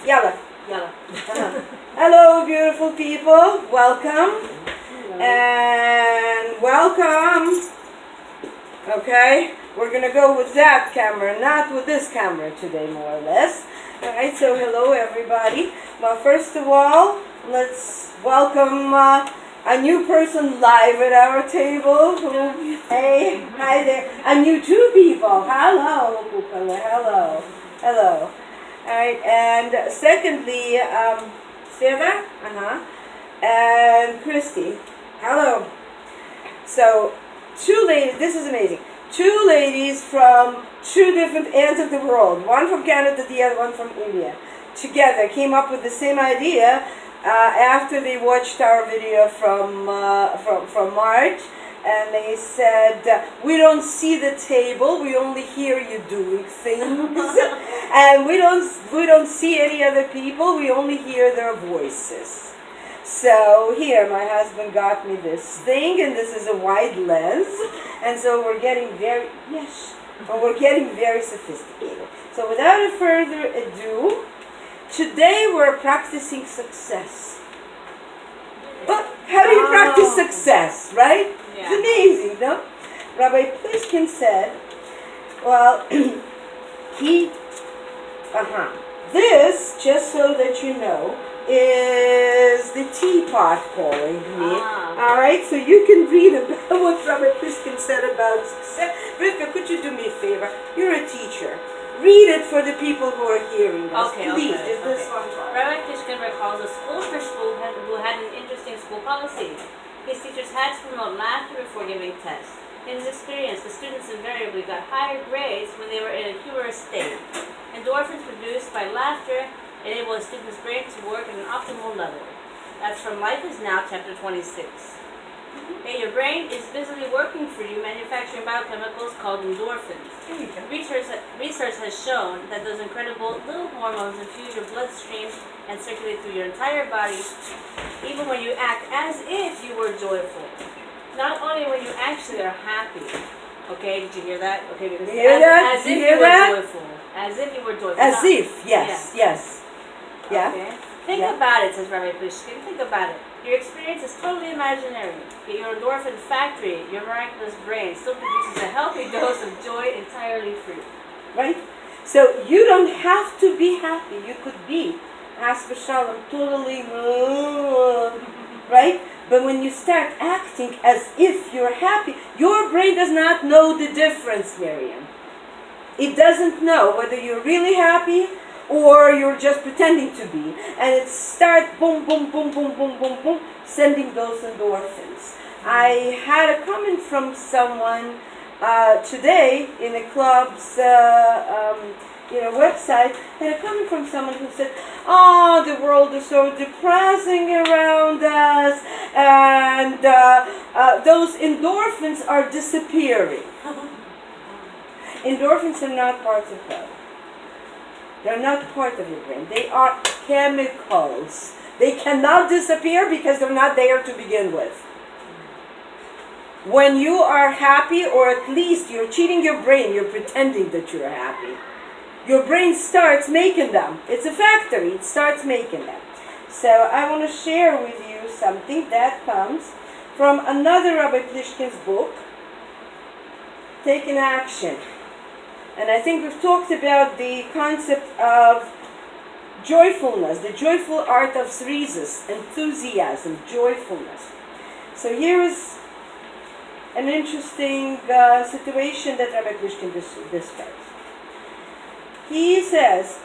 Yalla. Yalla. Hello, beautiful people. Welcome. And welcome. Okay, we're gonna go with that camera, not with this camera today, more or less. Alright, so hello everybody. Well, first of all, let's welcome a new person live at our table. Hey, hi there. And you two people. Hello, Kukala. Hello. Hello. Alright, and secondly, Sarah, and Christy. Hello. So, two ladies, this is amazing. Two ladies from two different ends of the world. One from Canada, the other one from India. Together came up with the same idea after they watched our video from March. And they said, we don't see the table, we only hear you doing things. And we don't see any other people, we only hear their voices. So here, my husband got me this thing, and this is a wide lens. And so we're getting very sophisticated. So without further ado, today we're practicing success. But how do you practice success, right? Yeah. It's amazing, no? Rabbi Plishkin said, well, this, just so that you know, is the teapot calling me. Alright, so you can read about what Rabbi Plishkin said about success. Rivka, could you do me a favor? You're a teacher. Read it for the people who are hearing us. Please, is this one fine? Rabbi Plishkin recalls a school principal who had an interesting school policy. His teachers had to promote laughter before giving tests. In his experience, the students invariably got higher grades when they were in a humorous state. Endorphins produced by laughter enable a student's brain to work at an optimal level. That's from Life is Now, chapter 26. Hey, your brain is busily working for you, manufacturing biochemicals called endorphins. Research has shown that those incredible little hormones infuse your bloodstream and circulate through your entire body, even when you act as if you were joyful. Not only when you actually are happy. Okay, did you hear that? Okay, because as if you were joyful. As if you were joyful. As if, yes. Yeah. Okay. Think about it, says Rabbi Plishkin. Think about it. Your experience is totally imaginary. Yet your endorphin factory, your miraculous brain, still produces a healthy dose of joy entirely free. Right? So you don't have to be happy. You could be, as for Shalom, totally, right? But when you start acting as if you're happy, your brain does not know the difference, Miriam. It doesn't know whether you're really happy or you're just pretending to be. And it starts boom, boom, boom, boom, boom, boom, boom, sending those endorphins. I had a comment from someone today in a club's website. I had a comment from someone who said, oh, the world is so depressing around us, and those endorphins are disappearing. Endorphins are not part of that. They're not part of your brain. They are chemicals. They cannot disappear because they're not there to begin with. When you are happy, or at least you're cheating your brain, you're pretending that you're happy, your brain starts making them. It's a factory. It starts making them. So I want to share with you something that comes from another Rabbi Plishkin's book, Taking Action. And I think we've talked about the concept of joyfulness, the joyful art of zrizis, enthusiasm, joyfulness. So here is an interesting situation that Rabbi Plishkin describes. He says,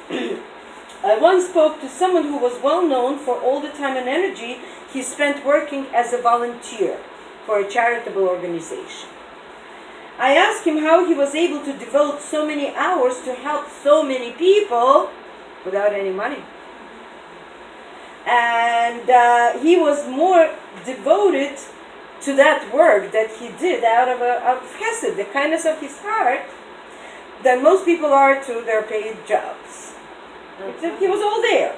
I once spoke to someone who was well known for all the time and energy he spent working as a volunteer for a charitable organization. I asked him how he was able to devote so many hours to help so many people without any money. And he was more devoted to that work that he did out of chesed, the kindness of his heart, than most people are to their paid jobs. He was all there.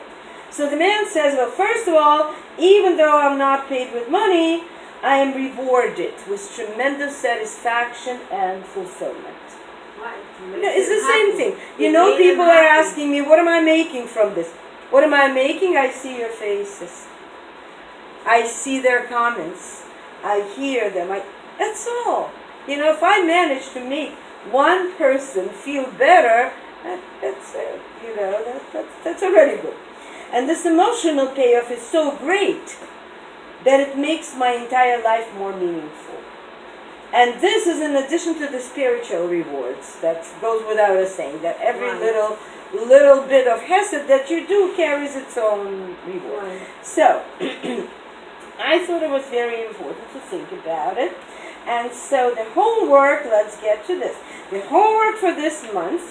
So the man says, well, first of all, even though I'm not paid with money, I am rewarded with tremendous satisfaction and fulfillment. right. No, it's the same thing. You know, people are asking me, what am I making from this? What am I making? I see your faces. I see their comments. I hear them. That's all. You know, if I manage to make one person feel better, that's it. You know, that's already good. And this emotional payoff is so great that it makes my entire life more meaningful. And this is in addition to the spiritual rewards. That goes without a saying, that every Right. little bit of hesed that you do carries its own reward. Right. So, I thought it was very important to think about it. And so the homework, let's get to this. The homework for this month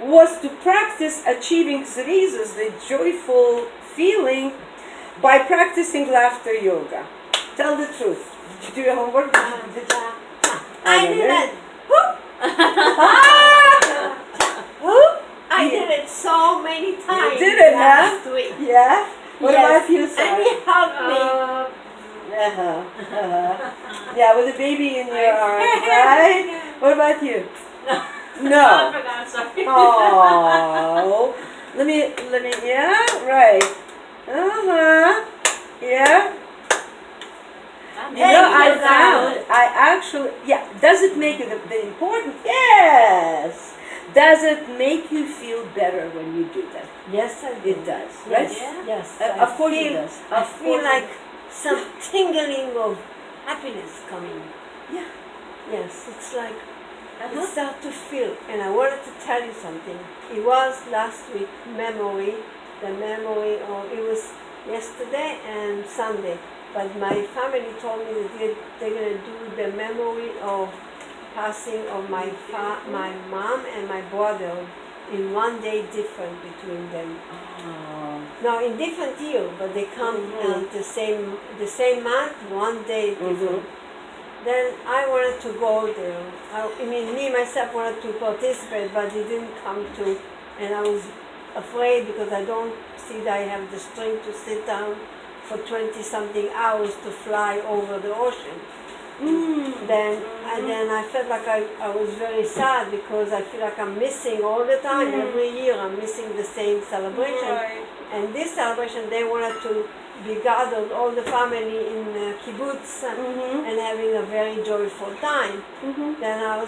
was to practice achieving zrizos, the joyful feeling, by practicing laughter yoga. Tell the truth. Did you do your homework? Did you? I did it. I did it so many times. did it, huh? last week. Yeah? What Yes. about you, And Sarah? he helped me. Yeah, with a baby in your arms, right? What about you? I No. forgot, sorry. Oh. Let me, yeah, right. Yeah. You Hey, know, I you found, got I actually, yeah, does it make it the important? Yes. Does it make you feel better when you do that? Yes, I did. It does, right? Yes, yes. Of course it feel, does. I Of feel course like some tingling of happiness coming. Yeah. Yes, it's like I Uh-huh. start to feel. And I wanted to tell you something. It was last week memory, the memory of it was yesterday and Sunday. But my family told me that they're gonna do the memory of passing of my mom and my brother in one day different between them. Oh. No, in different year, but they come Mhm. the same month, one day different. Then I wanted to go there. I mean, me myself wanted to participate, but they didn't come to, and I was afraid because I don't see that I have the strength to sit down for 20-something hours to fly over the ocean. Then I felt like I was very sad because I feel like I'm missing all the time. Every year I'm missing the same celebration. Right. And this celebration, they wanted to be gathered, all the family in kibbutz and having a very joyful time. Then I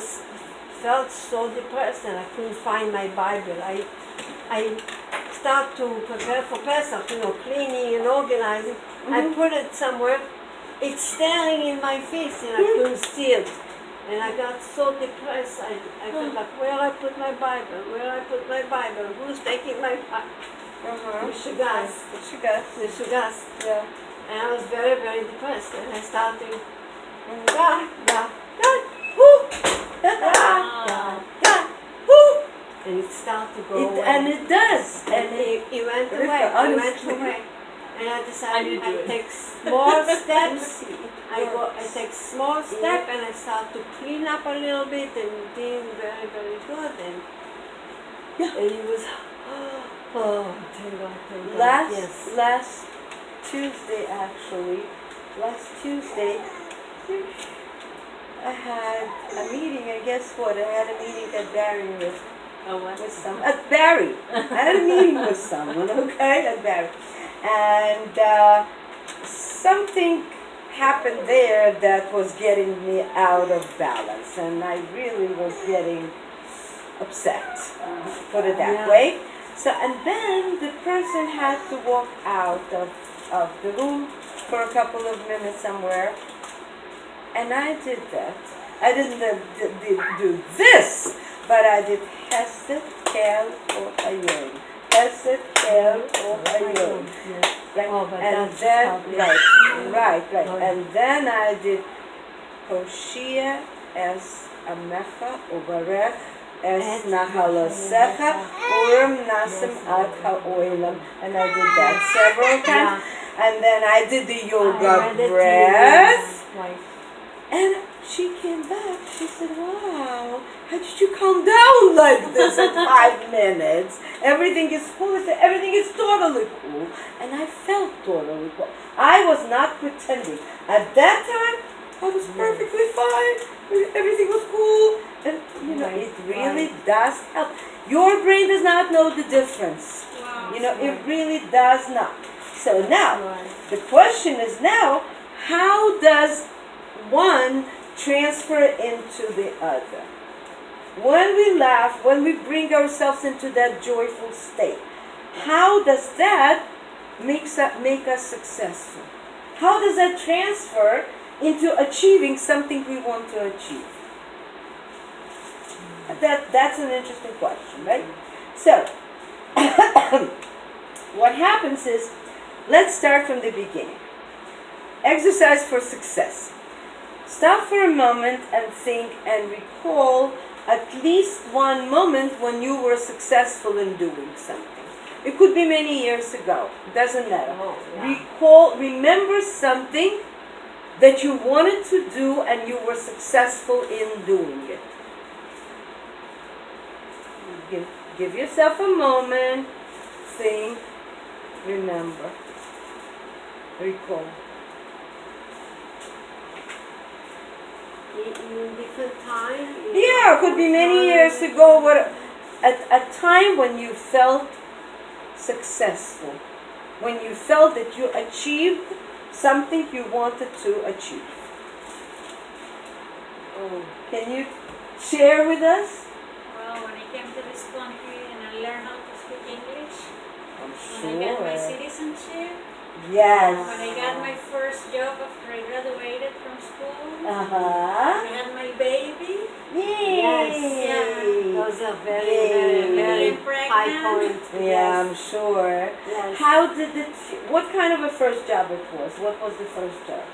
felt so depressed and I couldn't find my Bible. I start to prepare for Pesach, cleaning and organizing. I put it somewhere. It's staring in my face and I couldn't see it. And I got so depressed. I felt like, where I put my Bible? Where I put my Bible? Who's taking my Bible? The Shugas. The Shugas. Yeah. And I was very, very depressed. And I started, God, God, God, who? God, God, who? And it started to go away. And it does. And it went Rivka, away. It honestly. went away. And I And decided you do I it. take small steps. I take small step and I start to clean up a little bit and being very, very good. And it was, oh, thank God, thank God. Yes. Last Tuesday, actually, last Tuesday, I had a meeting, and guess what? I had a meeting at Barry with Oh, what? some at Barry. I had a meeting with someone, okay, at Barry, and something happened there that was getting me out of balance, and I really was getting upset, put it that Yeah. way. So, and then the person had to walk out of the room for a couple of minutes somewhere, and I did that. I didn't do this, but I did Hesed, Kel, or Hayom. Hesed, Kel, or Hayom. Right? Oh, but And that's then, tough. right. Oh. And then I did Hoshia es Amecha Ubarech es Nahalosecha Urim Nasim Ad Ha'olam. And I did that several times. And then I did the yoga breath. And she came back. She said, "Wow, how did you calm down like this in 5 minutes? Everything is cool. Everything is totally cool." And I felt totally cool. I was not pretending. At that time, I was perfectly fine. Everything was cool. Right, it really does help. Your brain does not know the difference. Wow. It really does not. So now, Right. the question is now, how does one transfer into the other? When we laugh, when we bring ourselves into that joyful state, how does that make us successful? How does that transfer into achieving something we want to achieve? That's an interesting question, right? So, what happens is, let's start from the beginning. Exercise for success. Stop for a moment and think and recall at least one moment when you were successful in doing something. It could be many years ago. Doesn't matter. Oh, yeah. Remember something that you wanted to do and you were successful in doing it. Give yourself a moment, think, remember, recall. In different time? Yeah, it could be many years ago. A time when you felt successful, when you felt that you achieved something you wanted to achieve. Oh. Can you share with us? Well, when I came to this country and I learned how to speak English, I'm when I got my citizenship, Yes. when I got my first job after I graduated from school, Uh-huh. when I had my baby, Yay. Yes. Those are very, Yay. very Pregnant. high points. Yeah, I'm sure. Yes. How did it what kind of a first job it was? What was the first job?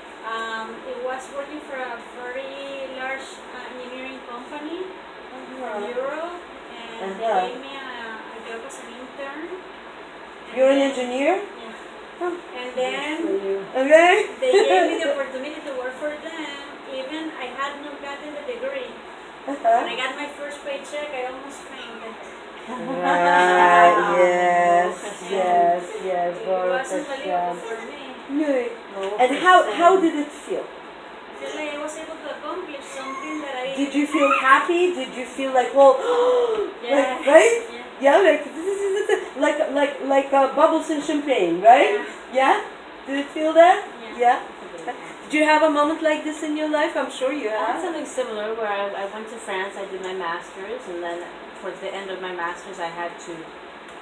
it was working for a very large engineering company from Europe, and they gave me a job as an intern. And You're an then- engineer? Yeah. And then Okay. they gave me the opportunity to work for them, even I had not gotten the degree. When I got my first paycheck, I almost fainted. Right, yes. It wasn't believable for me. No. No, And how did it feel? I feel like I was able to accomplish something that I... Did you feel happy? Did you feel like, well, Yes. right? Yeah. Yeah, like bubbles in champagne, right? Yeah. Did it feel that? Yeah. Did you have a moment like this in your life? I'm sure you I had have. something similar where I went to France, I did my master's, and then towards the end of my master's I had to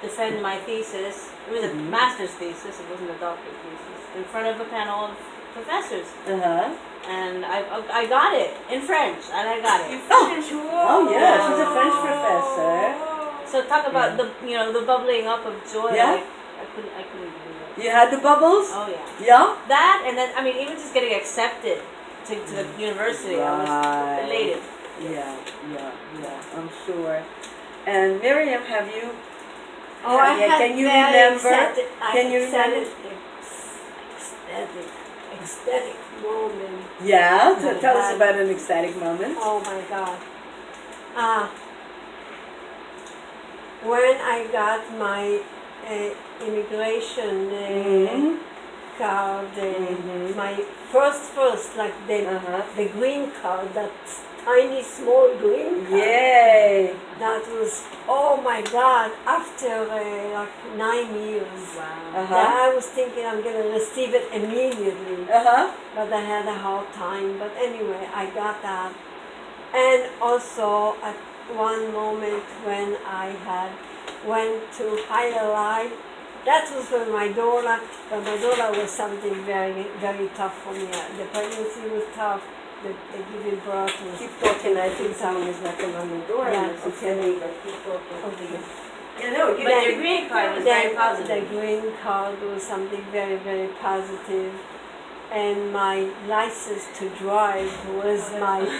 defend my thesis. It was a master's thesis, it wasn't a doctorate thesis, in front of a panel of professors. Uh-huh. And I got it in French, and I got it. Oh yeah, she's a French professor. So talk about the bubbling up of joy. Yeah. Like, I couldn't believe it. You had the bubbles? Oh yeah. Yeah? That, and then even just getting accepted to the university, I was Right. elated. Yeah, I'm sure. And Miriam, have you? Oh, I Yeah, had can you very remember? ecstatic- Can you remember? ecstatic moment. Yeah, tell us God. about an ecstatic moment. Oh my God. When I got my immigration Mhm. card, Mhm. my first, like Uh-huh. the green card, that tiny small green card. Yay! That was, oh my God, after like 9 years. Wow. Uh-huh. That I was thinking I'm going to receive it immediately. Uh-huh. But I had a hard time. But anyway, I got that. And also at one moment when I went to higher life, that was when my daughter was something very, very tough for me. The pregnancy was tough. The giving birth was... Keep talking, I think someone is knocking on the door. Yeah, and it's okay. okay, but keep talking. Okay. You know, you But your green card was very The positive. green card was something very, very positive. And my license to drive was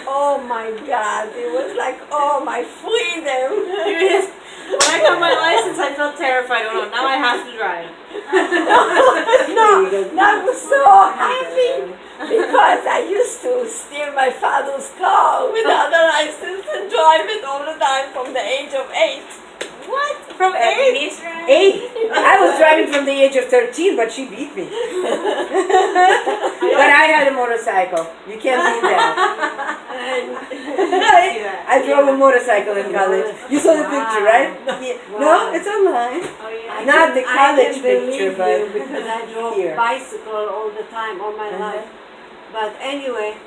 oh my God, it was like, oh, my freedom. When I got my license, I felt terrified. Oh no, now I have to drive. No, that was so happy because I used to steal my father's car without a license and drive it all the time from the age of 8. What? From 8? 8. I was driving from the age of 13, but she beat me. But I had a motorcycle. You can't beat that. And I drove a motorcycle in college. You saw the picture, right? Yeah. No, it's online. Oh yeah. Not the college I can believe picture, but you because I drove here. bicycle all the time, all my life. But anyway,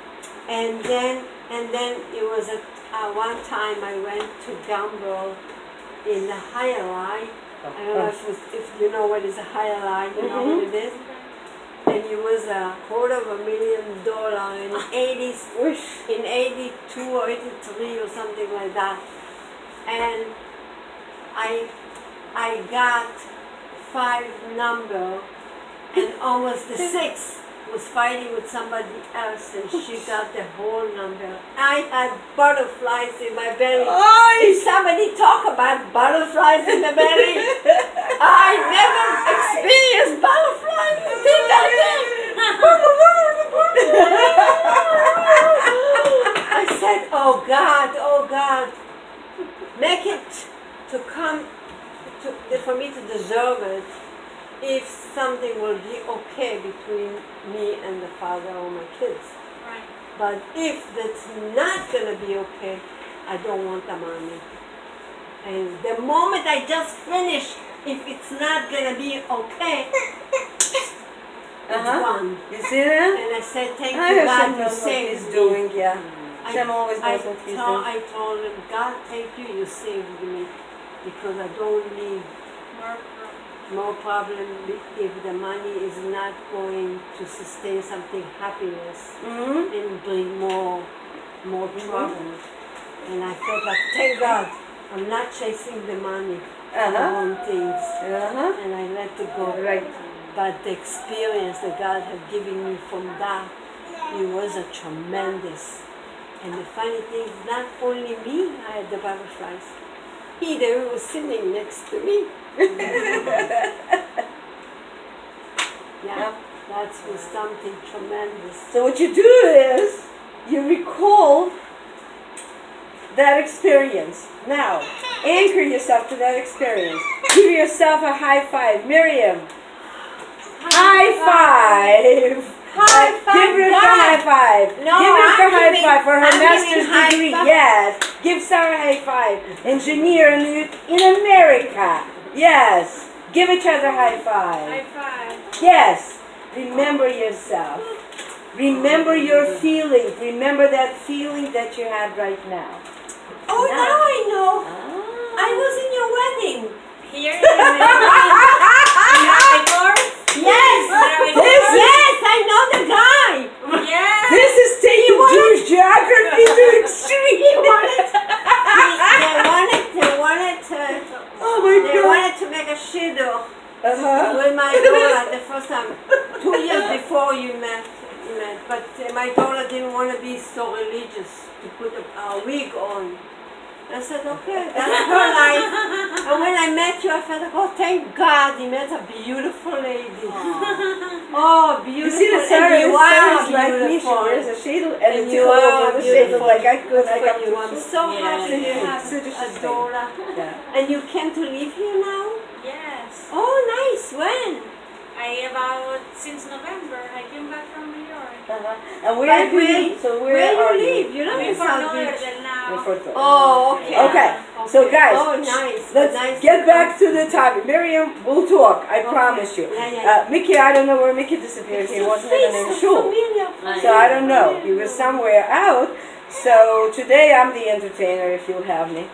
and then it was one time I went to gamble in the higher line. I don't know if you know what is a higher line. You know what it is. And it was $250,000 in 82 or 83 or something like that. And I got 5 number, and almost the 6 was fighting with somebody else, and she got the whole number. I had butterflies in my belly. If somebody talk about butterflies in the belly, I never experienced butterflies until that day. I said, oh God, make it to come for me to deserve it. If something will be okay between me and the father or my kids. Right. But if that's not going to be okay, I don't want the money. And the moment I just finish, if it's not going to be okay, it's gone. You see that? And I said, thank I you, God, Hashem you knows what saved he's me. doing, yeah. I- Hashem always knows what he's doing. I told him, God, thank you, you saved me. Because I don't need more problem if the money is not going to sustain something happiness and bring more trouble. And I felt like, thank God, I'm not chasing the money, I want things. And I let it go. Right. But the experience that God had given me from that, it was a tremendous. And the funny thing is, not only me, I had the butterflies. He there was sitting next to me. Yeah, that was something tremendous. So what you do is, you recall that experience. Now, anchor yourself to that experience. Give yourself a high five. Miriam, high five. High five, Give Rivka a God. high five. No, give Rivka a I'm high giving- five for her I'm giving master's high degree. five. Yes. Give Sarah a high five. Engineer in America. Yes. Give each other a high five. High five. Yes. Remember yourself. Remember your feeling. Remember that feeling that you had right now. Oh, Yeah. now I know. Ah. I was in your wedding. Here in Ecuador. Yes. Yes, I know the guy. Yeah. This is taking Jewish geography to extreme. They wanted to. Oh my They God. wanted to make a shidduch Uh-huh. with my daughter the first time, 2 years before you met. But my daughter didn't want to be so religious to put a wig on. I said, okay, that's her life. And when I met you, I felt like, oh, thank God, he met a beautiful lady. Oh, You beautiful. see the Sarah, and you are Sarah's like me. She beautiful. wears a shadel and And it's you all are over the shadel. beautiful. Like I could, I got you. I'm so Yeah, happy you yeah. have Such a a thing. daughter. Yeah. And you came to live here now? Yes. Oh, nice. When? Since November, I came back from New York. And where But do you live? So where you are live? you? You live I'm in from South Northern Beach. now. We're Fort Worth. Oh, okay. Okay. So guys, Oh, nice. let's Nice get to back to the topic. Miriam, we'll talk. I promise you. Yeah, yeah. Mickey, I don't know where Mickey disappeared. He wasn't even in shul. So I don't know. He was somewhere out. So today I'm the entertainer if you'll have me.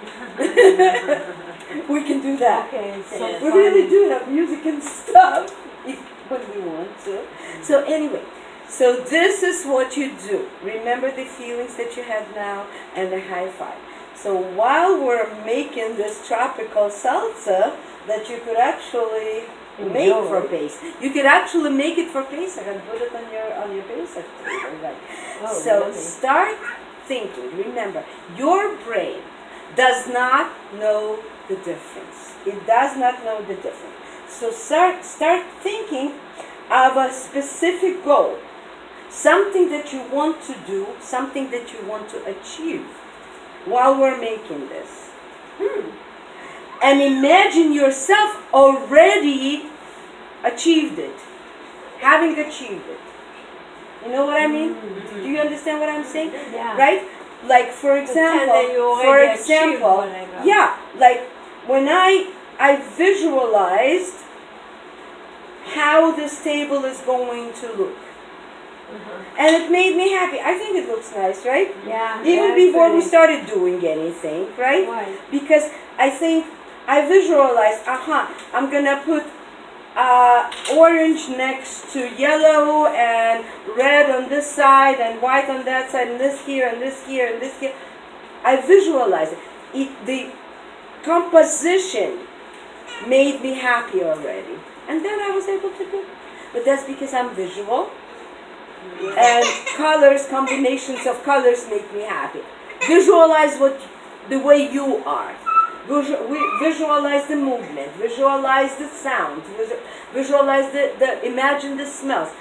We can do that. Okay, so Yes. We really do have music and stuff if, when we want to. So anyway, so this is what you do. Remember the feelings that you have now and the high five. So while we're making this tropical salsa that you could actually make for Pesach, you could actually make it for Pesach and put it on your Pesach table. Right? Oh, So really? start thinking. Remember, your brain does not know the difference. It does not know the difference. So start thinking of a specific goal, something that you want to do, something that you want to achieve while we're making this. And imagine yourself already achieved it, having achieved it. You know what I mean? Do you understand what I'm saying? Yeah. Right? Like for Pretend that you example, already achieved whatever. yeah, like when I visualized how this table is going to look. And it made me happy. I think it looks nice, right? Yeah. Even very before we pretty. started doing anything, right? Right. Because I think I visualized, I'm gonna put orange next to yellow and red on this side and white on that side and this here and this here and this here. I visualized it. The composition made me happy already. And then I was able to do it. But that's because I'm visual. And colors, combinations of colors make me happy. Visualize the way you are. Visualize the movement. Visualize the sound. Visualize imagine the smells.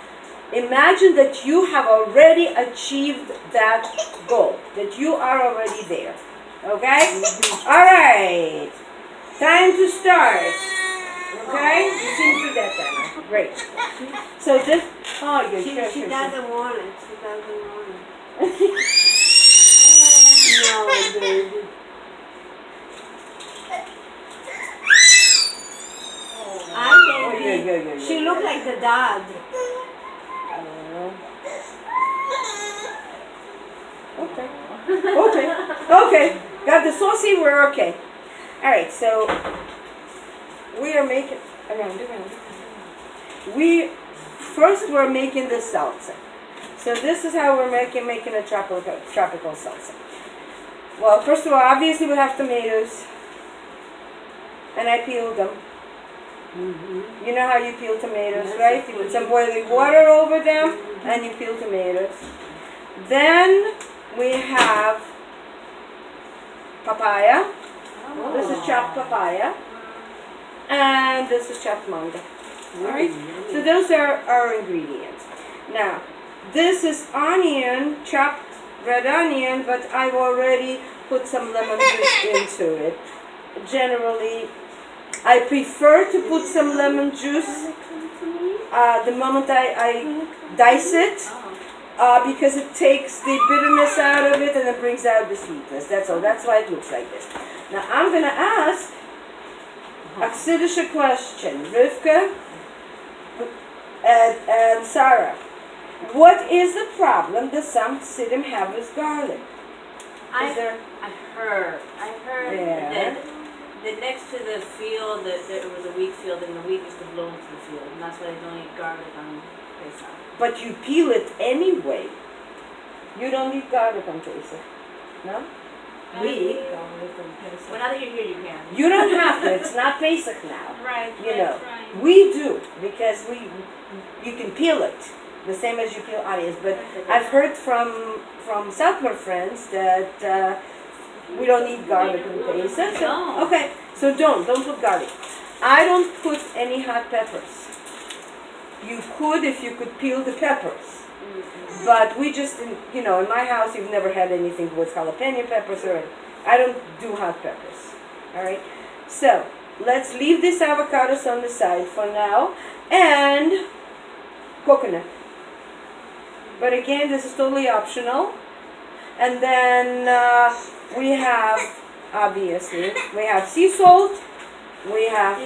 Imagine that you have already achieved that goal. That you are already there. Okay? All right. Time to start. Okay? You seem to that time. Great. So this. Oh, good. She doesn't want it. She doesn't want it. No, baby. Oh, Baby. yeah. She looked like the dad. Okay. Got the saucy, we're okay. Alright, so we are making around. We're making the salsa. So this is how we're making a tropical salsa. Well, first of all, obviously we have tomatoes. And I peeled them. You know how you peel tomatoes, Yes, right? You put some boiling water over them and you peel tomatoes. Then we have papaya. This is chopped papaya. And this is chopped mango. Alright? So those are our ingredients. Now, this is onion, chopped red onion, but I've already put some lemon juice into it. Generally, I prefer to put some lemon juice the moment I dice it, because it takes the bitterness out of it and it brings out the sweetness. That's all. That's why it looks like this. Now I'm going to ask a Chassidische question. Rivka and Sarah. What is the problem that some Chassidim have with garlic? Is there? I heard Yeah. that next to the field, that there was a wheat field, and the wheat used to blow into the field, and that's why they don't eat garlic on Pesach. But you peel it anyway. You don't eat garlic on Pesach. No? We eat garlic on Pesach. Well, now that you're here, you can. You don't have to. It's not Pesach now. Right, You know. right. We do, because you can peel it the same as you peel onions. But I've heard from Southmore friends that we don't eat garlic on Pesach. No. Okay, so don't put garlic. I don't put any hot peppers. You could if you could peel the peppers. But we just, in my house, you've never had anything with jalapeno peppers or I don't do hot peppers. All right. So let's leave these avocados on the side for now, and coconut. But again, this is totally optional. And then we have, obviously, we have sea salt, we have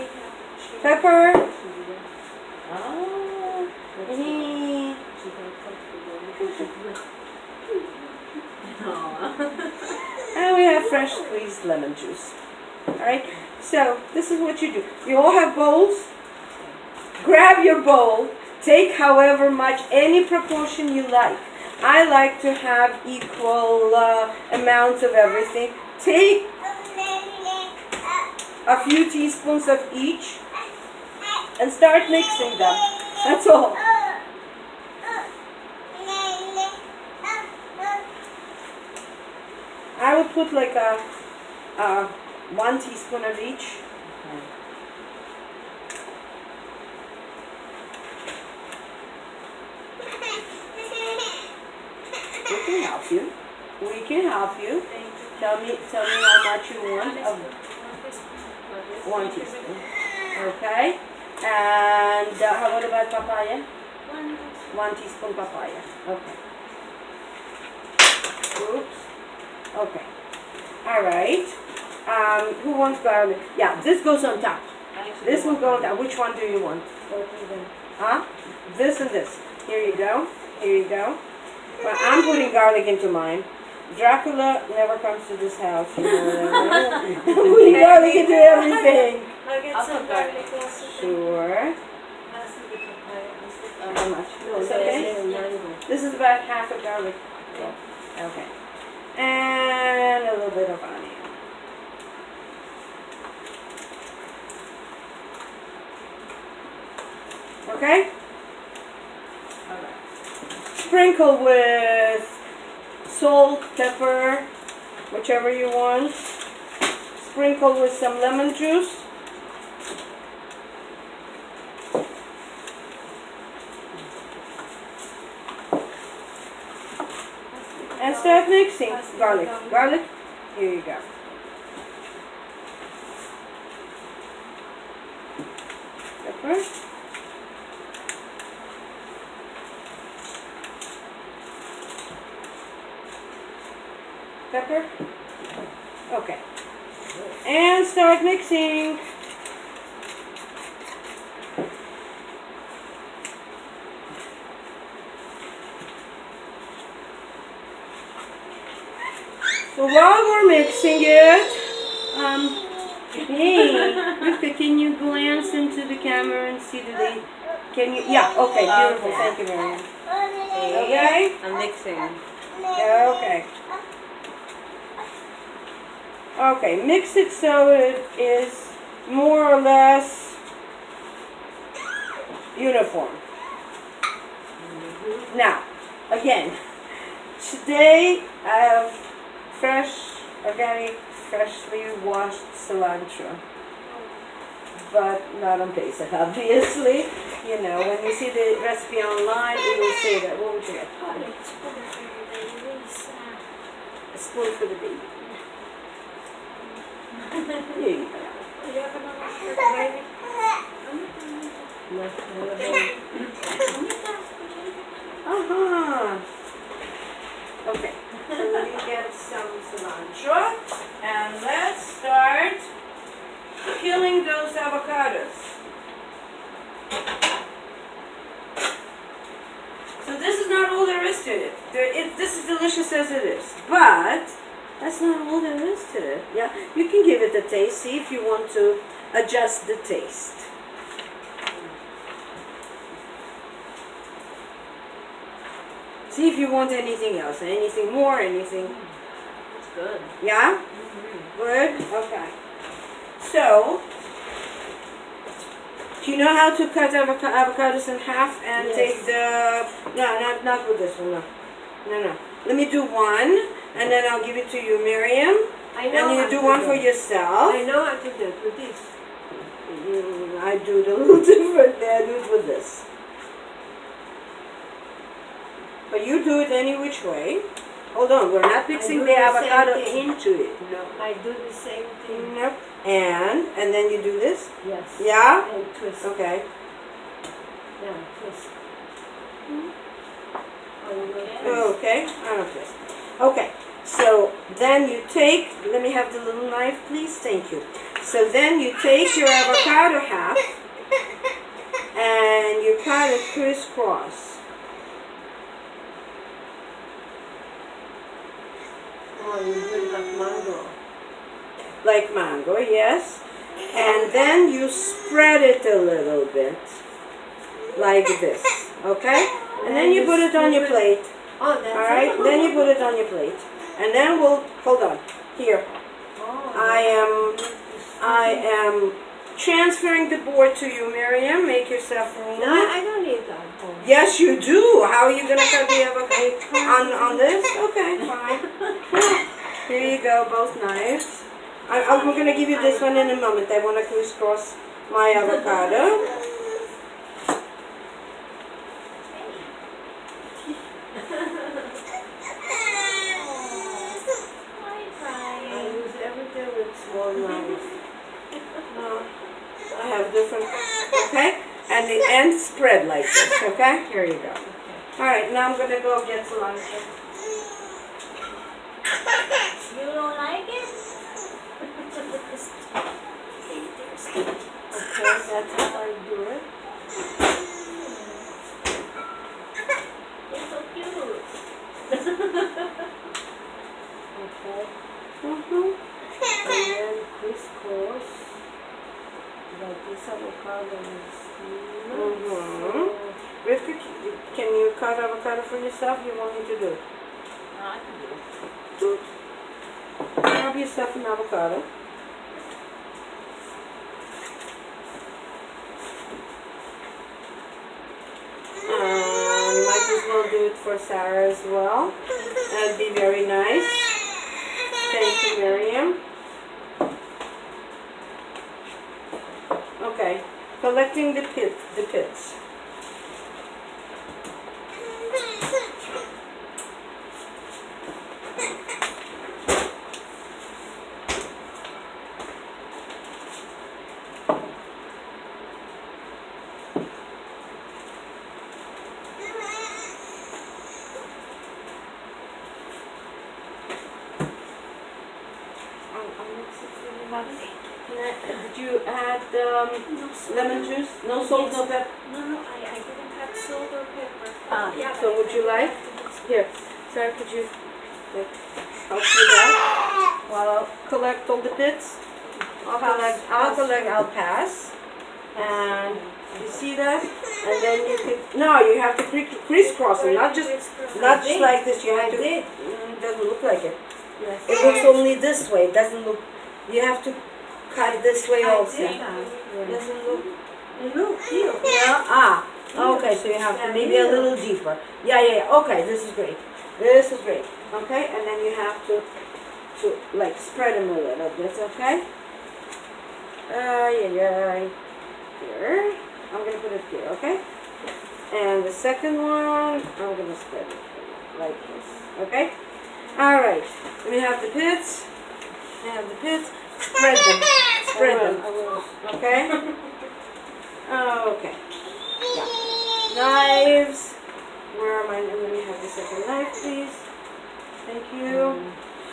pepper. And we have fresh squeezed lemon juice. Alright? So, this is what you do. You all have bowls. Grab your bowl. Take however much, any proportion you like. I like to have equal amounts of everything. Take a few teaspoons of each and start mixing them. That's all. I would put like a 1 teaspoon of each. We can help you. We can help you. Tell me how much you want of 1 teaspoon. Okay. And what about papaya? 1 teaspoon papaya. Okay. Oops. Okay. All right. Who wants garlic? Yeah, this goes on top. I actually This don't will go want on top. Which one do you want? Both of them. Huh? This and this. Here you go. Here you go. Well, I'm putting garlic into mine. Dracula never comes to this house. You know that, right? Putting garlic into everything. I'll get I'll some put garlic. garlic also. Sure. I'll see the papaya. How much? No, It's no, okay? no, mango. This is about half a garlic. Okay. And a little bit of onion. Okay? Alright. Sprinkle with salt, pepper, whichever you want. Sprinkle with some lemon juice. And start mixing. Garlic. Garlic. Here you go. Pepper. Pepper. Okay. And start mixing. So while we're mixing it, hey, Rivka, can you glance into the camera and see that they, can you, yeah, okay, beautiful, Okay. thank you very much. See? Okay? I'm mixing. Okay. Okay, mix it so it is more or less uniform. Now, again, today I have fresh, organic, freshly washed cilantro. But not on Pesach, obviously. You know, when you see the recipe online, it will say that. What would you get? A spoon for the baby. Here you go. Uh-huh. Okay, so let me get some cilantro. And let's start peeling those avocados. So this is not all there is to it. This is delicious as it is, but that's not all there is to it. Yeah, you can give it a taste. See if you want to adjust the taste. See if you want anything else, anything more, anything. It's good. Yeah? Good? Okay. So, do you know how to cut avocados in half and Yes. take the... No, not with this one, no. No. Let me do one, and then I'll give it to you, Miriam. I know And how you do to one do for it. yourself. I know how to do it with this. I do it a little differently. I do it with this. But you do it any which way. Hold on, we're not mixing do the the same avocado thing. into it. No. I do the same thing. Nope. And then you do this? Yes. Yeah? And twist. Okay. Yeah, twist. Oh, Okay. I don't twist. Okay. So then you take, let me have the little knife, please. Thank you. So then you take your avocado half and you cut it crisscross. Oh, you do like mango. Like mango, yes. And then you spread it a little bit. Like this. Okay? And then you put it on your plate. Oh, that's Alright? Then you put it on your plate. And then we'll, hold on. Here. Oh, I am transferring the board to you, Miriam. Make yourself room. No, I don't need that. Oh. Yes, you do. How are you going to cut the avocado? On this? Okay, fine. Here you go, both knives. I'm going to give you this one in a moment. I want to crisscross my avocado. I use everything with small knives. No, I have different, okay? And the ends spread like this, okay? Here you go. Alright, now I'm going to go get cilantro. that's how I do it. It's so cute. Okay. Mhm. And then crisscross. Like this avocado is not Mhm. Rivka, can you cut avocado for yourself? You want me to do it? No, I can do it. Good. Grab yourself an avocado. You might as well do it for Sarah as well. That'd be very nice. Thank you, Miriam. Okay, collecting the pits. Did you add lemon juice? No salt, no pepper? No, I didn't have salt or pepper. So would you like? Here, Sarah, could you like, help with that? While I'll collect all the bits. I'll pass. And you see that? And then you could, no, you have to crisscross them, not just like this. You have to, it doesn't look like it. Yes. It looks only this way. It doesn't look, you have to cut this way also. Doesn't look, Look here. yeah, okay, so you have to maybe a little deeper. Yeah, okay, this is great. Okay, and then you have to like spread them a little bit, okay? Here, I'm gonna put it here, okay? And the second one, I'm gonna spread it like this, okay? Alright, we have the pits, spread them, I will. okay? Okay. Yeah. Knives. Where am I? Let me have the second knife, please. Thank you.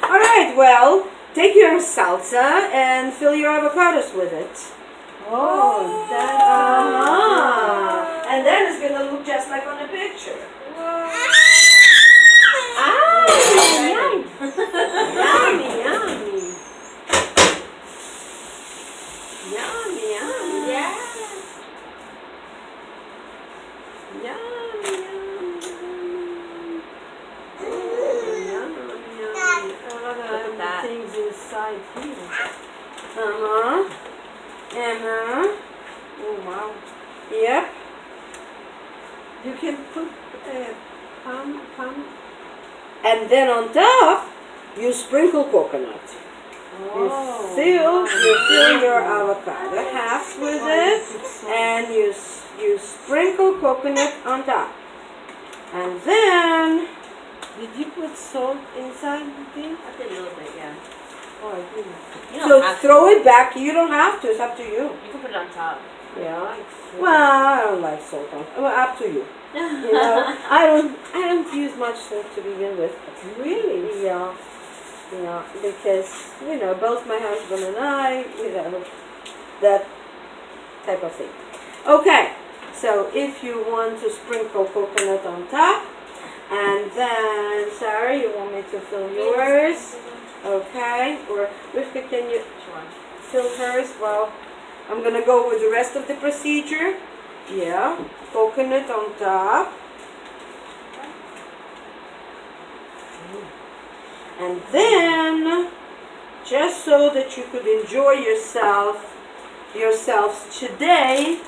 All right. Well, take your salsa and fill your avocados with it. Oh, that's And then it's gonna look just like on the picture. yummy, yummy. Yummy, yummy. Yes. Yummy, yummy, yummy. Look at that. Things inside here. Oh wow. Yep. You can put palm. And then on top, you sprinkle coconut. You fill your avocado halves with it, and you sprinkle coconut on top. And then Did you put salt inside the thing? I did a little bit, yeah. Oh, I didn't. You don't so have throw it back. You don't have to. It's up to you. to. You can put it on top. Yeah. Well, I don't like salt on. Well, up to you. You know, I don't use much salt to begin with. Really? Yeah. Because both my husband and I, that type of thing. Okay. So if you want to sprinkle coconut on top, and then Sarah, you want me to fill yours? Okay. Or Rivka, can you Sure. fill hers? Well, I'm gonna go with the rest of the procedure. Yeah, coconut on top. And then, just so that you could enjoy yourselves today,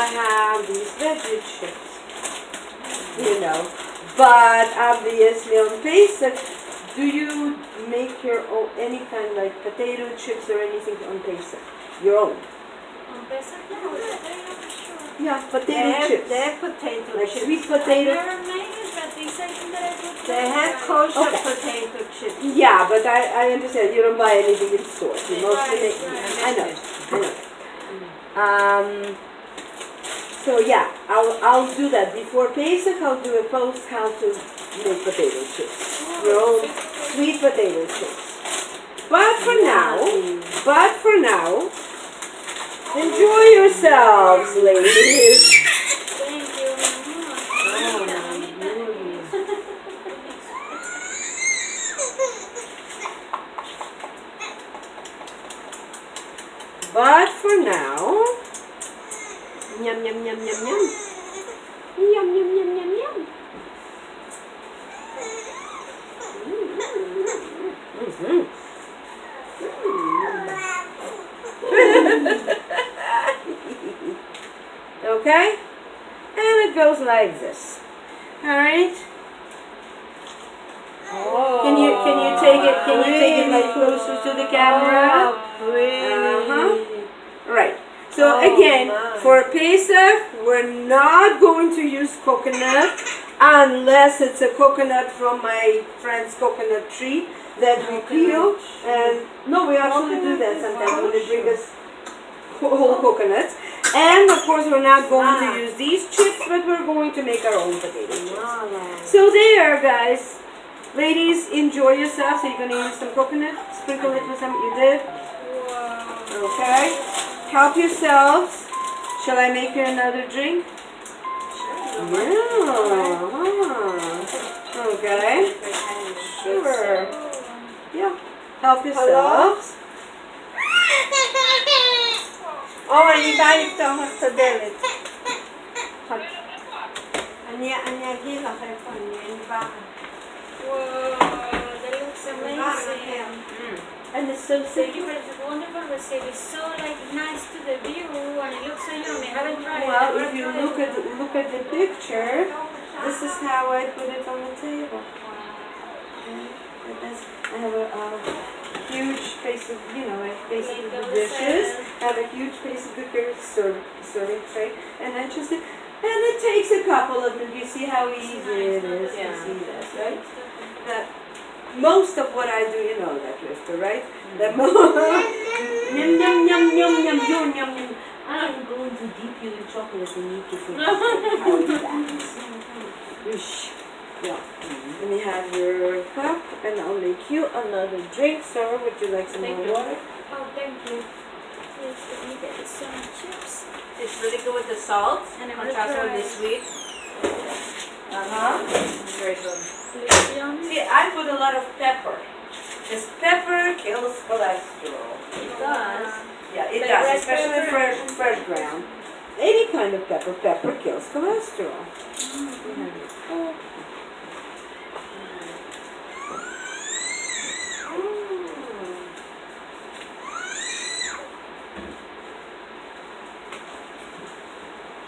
I have these veggie chips. But obviously on Pesach, do you make your own, any kind like potato chips or anything on Pesach? Your own? On Pesach? No, potato for sure. Yeah, potato chips. They have potato Like chips. sweet I potato. never made it, but these I think that I would They try. have kosher Okay. potato chips. Yeah, but I understand you don't buy anything in stores. You mostly make. Right. I know. So yeah, I'll do that before Pesach. I'll do a post how to make potato chips. Your own sweet potato chips. But for now, Enjoy yourselves, ladies. Thank you. But for now, Yum, yum, yum, yum, yum. Yum, yum, yum, yum, yum. mhm. Okay, and it goes like this. All right. Oh. Can you take it? Can you take it like closer to the camera? Oh, pretty. Uh-huh. Right. So Oh, again, my. for Pesach, we're not going to use coconut unless it's a coconut from my friend's coconut tree that we peel. And no, we actually do that sometimes when they bring us whole coconuts. And of course, we're not going to use these chips, but we're going to make our own potato chips. Marvelous. So there, guys. Ladies, enjoy yourself. So you're going to use some coconut, sprinkle it with some, you did? Wow. Okay. Help yourselves. Shall I make you another drink? Yeah. Okay. Sure. Yeah. Help yourselves. אני באה לפתוח לך את הדלת. אני אגיד לך איפה אני באה. Whoa, that looks amazing. And it's so Thank simple. you for this wonderful recipe. It's so like nice to the view and it looks so yummy. I haven't tried it. Well, I've if you never look tried at the picture, this is how I put it on the table. I have a huge piece of, basically the dishes. I have a huge piece of the serving tray, and I just, and it takes a couple of them. You see how easy it is to Yeah. see this, right? That most of what I do, you know that, Rifka, right? That yum yum yum yum yum yum yum yum. I'm going to dip you in chocolate and eat you for Yeah. And you have your cup, and I'll make you another drink. Sarah, would you like some Thank more you. water? Oh, thank you. Please, let me get some chips. It's really good with the salt And I'm contrast gonna with the try. sweet. Very good. Looks yummy. See, I put a lot of pepper. Because pepper kills cholesterol. It does. Yeah, it Like does, red especially pepper? fresh ground. Any kind of pepper, pepper kills cholesterol.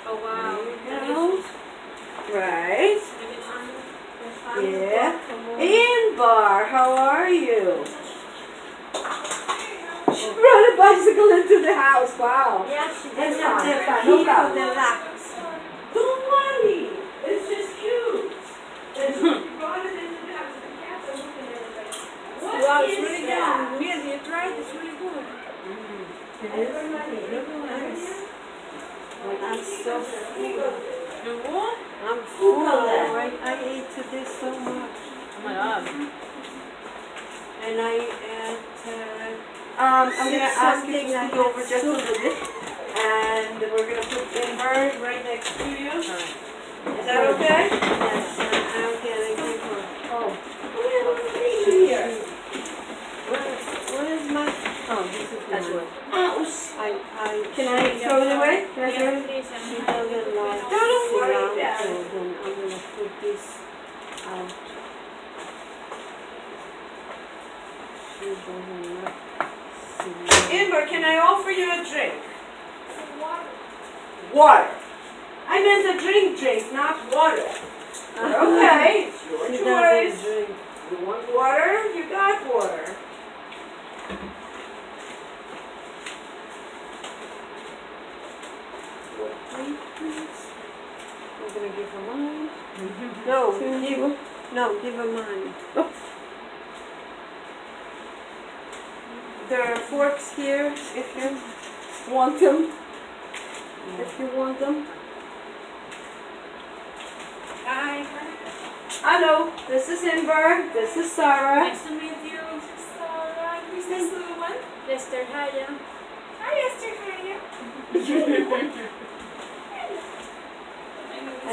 Oh, wow. There you go. Right. Yeah. Yeah. Inbar, how are you? She brought a bicycle into the house. Wow. Yeah, she That's doesn't have fine. the No heat of problem. the wax. Don't worry. It's just cute. She brought it into the house. The cats are looking at it like, what Wow, it's is really that? good. Really, you tried. It's really good. It is really nice. I'm so full. I'm full. I ate today so much. Oh my god. And I ate I'm gonna ask you something to like scoot over just a soup. little bit, and we're gonna put Inbar right next to you. Is that okay? Yes, I'm gonna give her. Oh, we have a thing here. What is my? Oh, this is That's mine. yours. Can I throw it away? Can I throw Yeah, it? please. She doesn't like Don't worry, cilantro, Dad. then I'm gonna put this out. She doesn't like cilantro. Inbar, can I offer you a drink? Water. I meant a drink, not water. Okay, it's your She choice. doesn't drink. You want water? You got water. I'm gonna give her mine. No, give her mine. There are forks here if you want them. If you want them. Hi. Hello, this is Inbar. This is Sarah. Nice to meet you. Sarah. Who's this little one? Esther Haya. Hi, Esther Haya. Are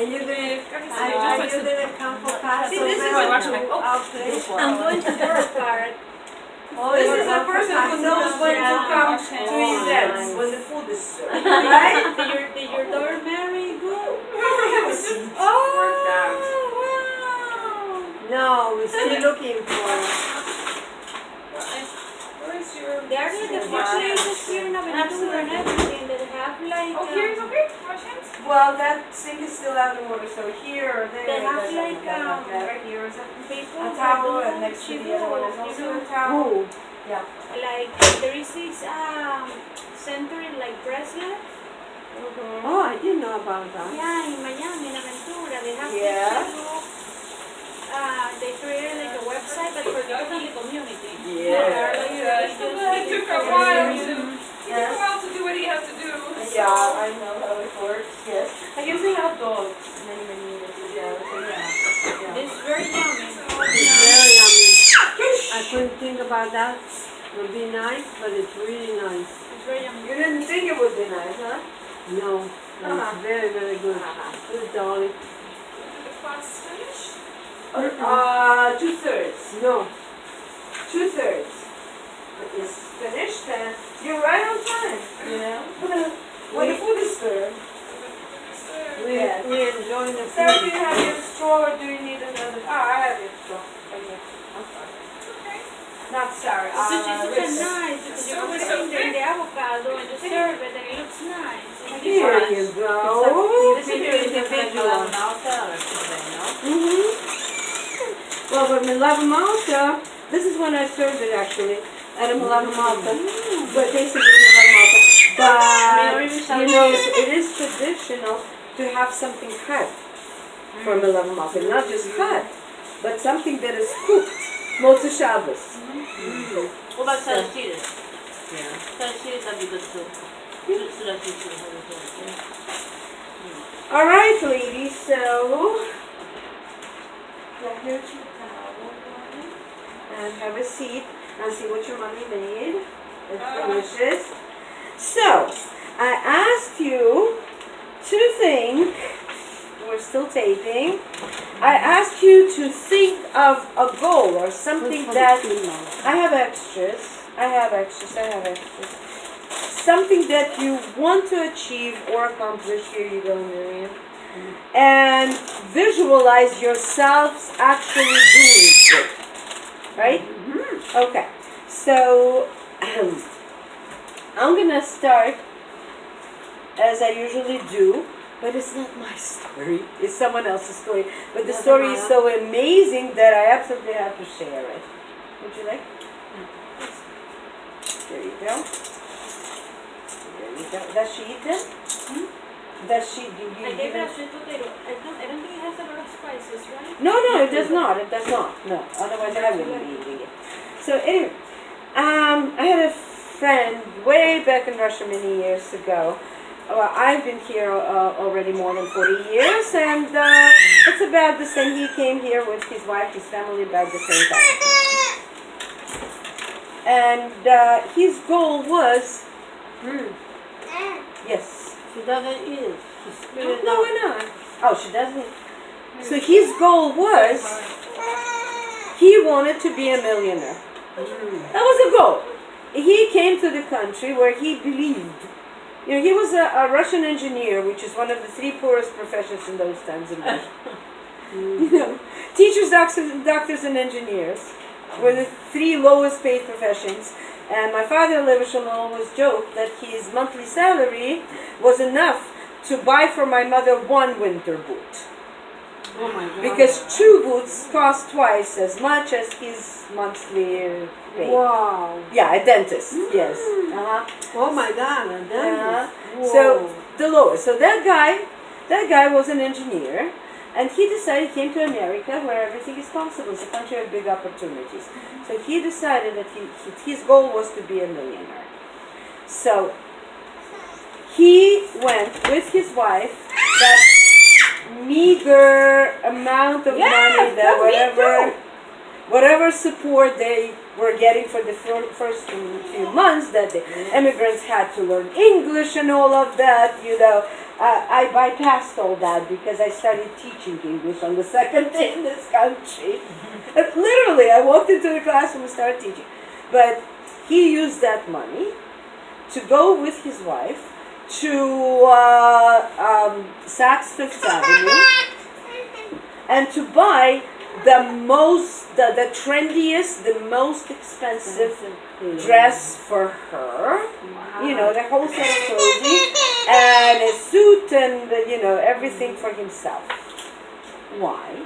you gonna come for See, this is Passover a- to our place? I'm going to Dorothy. Oh, This you're is a going for person who knows Passover. when to come to Oh, events nice. when the food is served, right? Did your daughter marry good? No, we're still looking for. They are like the places here in Aventura and everything that have like. Well, that sink is still out of order, so here or there. They have it doesn't like, matter. Right here is people a that towel, do and next to the other one is also a you know, towel. Who? Yeah. like there is this center in like bracelet. Oh, I didn't know about that. Yeah, in Miami, in Aventura, they have Yeah. this little, they created like a website, but for people in the community. Yeah. That are, like, religious It took a people. while to do what he has to do. Yeah, I know how it works. Yes. I usually have dogs many years ago. So yeah. It's very yummy. It's very yummy. I couldn't think about that. It would be nice, but it's really nice. It's very yummy. You didn't think it would be nice, huh? No, it's very, very good. Good, Dolly. The class finished? 2/3. No, 2/3 is finished, and you're right on time. You know, when the food is served. Yeah. we enjoy the Sarah, do food. you have your straw, or do you need another? I have your straw. Right here. I'm sorry. Not Sarah. It's such a Rita. nice because you put it in the avocado and you serve it and it looks nice. Here you go. This is individual Malta or something, no? Well, with Milava Malta, this is when I served it actually at a Milava Malta. But basically Milava Malta. But you know, it is traditional to have something cut for Milava Malta. Not just cut, but something that is cooked. Motza Shabbos. What about salchichas? Yeah. Salchichas would be good too. Salchichas would be good. All right, ladies. So, here's your towel, and have a seat and see what your mommy made. It's delicious. So, I asked you to think. We're still taping. I asked you to think of a goal or something that I have extras. Something that you want to achieve or accomplish. Here you go, Miriam. And visualize yourselves actually doing it. Right? Okay. So I'm gonna start as I usually do. But it's not my story. It's someone else's story. But the story is so amazing that I absolutely have to share it. Would you like? There you go. There you go. Does she eat them? Does she? Do you I give gave it them? a sweet potato. I don't think it has a lot of spices, right? No, it does not. It does not. No. Otherwise, I wouldn't be eating it. So anyway, I had a friend way back in Russia many years ago. Well, I've been here already more than 40 years, and it's about the same. He came here with his wife, his family, about the same time. And his goal was, yes. She doesn't eat it. She spit it No, out. we're not. Oh, she doesn't. So his goal was, he wanted to be a millionaire. That was a goal. He came to the country where he believed. You know, he was a Russian engineer, which is one of the 3 poorest professions in those times in Russia. You know, teachers, doctors, and engineers were the 3 lowest paid professions. And my father, Lev Shalom, always joked that his monthly salary was enough to buy for my mother 1 winter boot. Oh my God. Because 2 boots cost twice as much as his monthly pay. Wow. Yeah, a dentist, yes. Oh my God. And then So the lowest. So that guy was an engineer, and he decided, he came to America where everything is possible. It's a country of big opportunities. So he decided that his goal was to be a millionaire. So he went with his wife, that meager amount of money that whatever support they were getting for the first few months that the immigrants had to learn English and all of that, I bypassed all that because I started teaching English on the second day in this country. Literally, I walked into the classroom and started teaching. But he used that money to go with his wife to Saks Fifth Avenue and to buy the trendiest, the most expensive dress for her. The whole set of clothing and a suit and everything for himself. Why?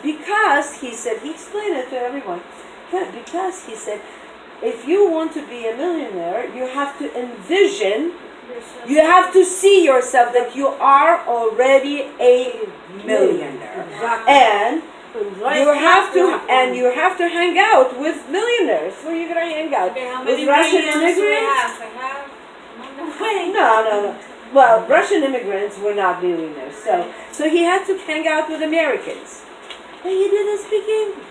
Because he said, he explained it to everyone. Because he said, if you want to be a millionaire, you have to envision, you have to see yourself that you are already a millionaire. And you have to hang out with millionaires. Where are you gonna hang out? Okay, how With many Russian millionaires do we immigrants? have? I have No. Well, Russian immigrants were not millionaires, so he had to hang out with Americans. But he didn't speak English.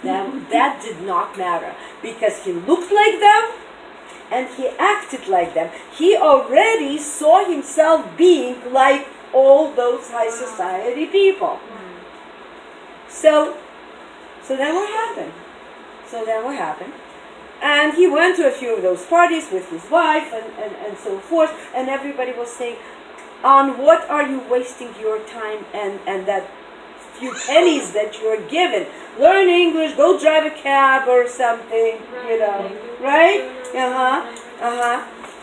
That did not matter because he looked like them and he acted like them. He already saw himself being like all those high society people. So then what happened? And he went to a few of those parties with his wife and so forth, and everybody was saying, on what are you wasting your time and that few pennies that you're given? Learn English, go drive a cab or something, right?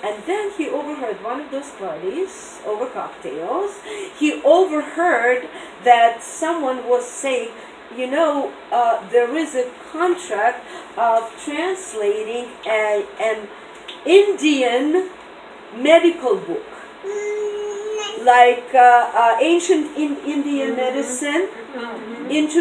And then he overheard one of those parties, over cocktails, he overheard that someone was saying, there is a contract of translating an Indian medical book, like ancient Indian medicine, into